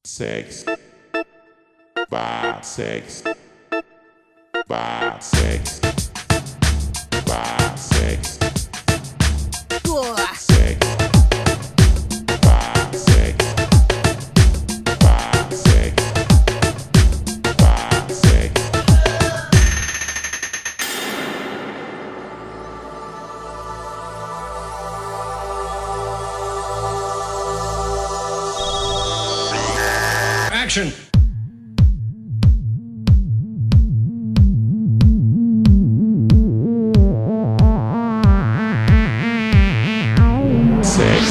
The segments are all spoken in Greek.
Sex, vibe, sex, vibe, sex, vibe, sex, sex, vibe, sex, vibe, sex, vibe, sex. Action! Sex.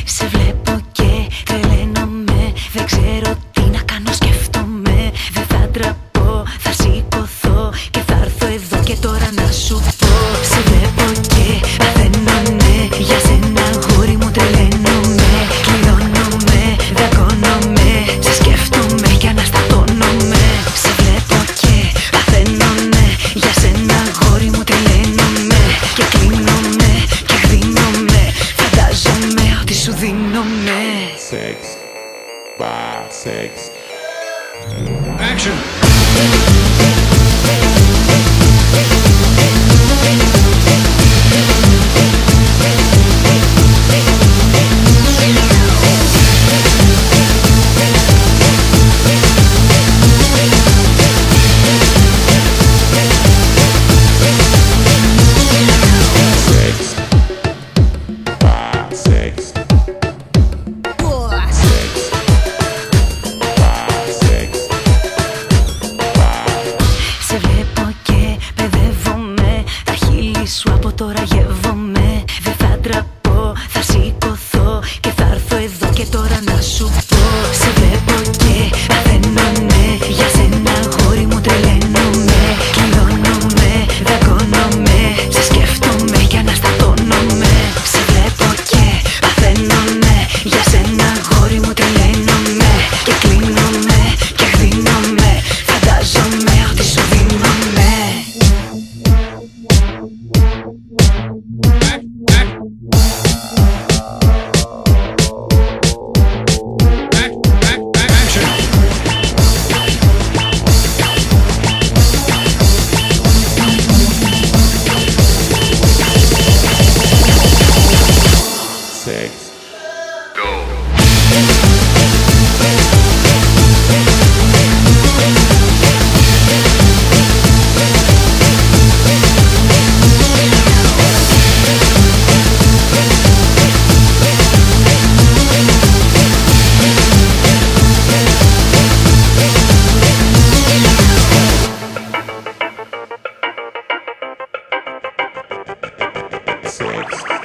Σε βλέπω και τρελαίνομαι. Δεν ξέρω τι να κάνω, σκέφτομαι. Δεν θα ντραπώ, θα σηκωθώ και θα έρθω εδώ και τώρα να σου πω. Σε βλέπω και παθαίνομαι. Για σένα αγόρι μου τρελαίνομαι. Κλειδώνομαι, δαγκώνομαι. Σε σκέφτομαι και αναστατώνομαι. Σε βλέπω και παθαίνομαι. Για σένα αγόρι μου τρελαίνομαι. Και κλείνομαι και γδίνομαι. Φαντάζομαι ότι σου δίνομαι. Sex, vibe, sex. Action! Sex, vibe, sex. Sex, vibe, sex. Vibe. Σε βλέπω και παιδεύομαι. Τα χείλη σου από τώρα γεύομαι. Δεν θα ντραπώ, θα σηκωθώ και θα έρθω εδώ και τώρα να σου πω. Σε βλέπω και παθαίνομαι. Για σένα αγόρι μου τρελαίνομαι. Κλειδώνομαι, δαγκώνομαι. Σε σκέφτομαι και αναστατώνομαι. Σε βλέπω και παθαίνομαι. Για σένα αγόρι μου τρελαίνομαι. Και κλείνομαι και γδίνομαι. Φαντάζομαι ότι σου δίνομαι. Action! Sex. Sex.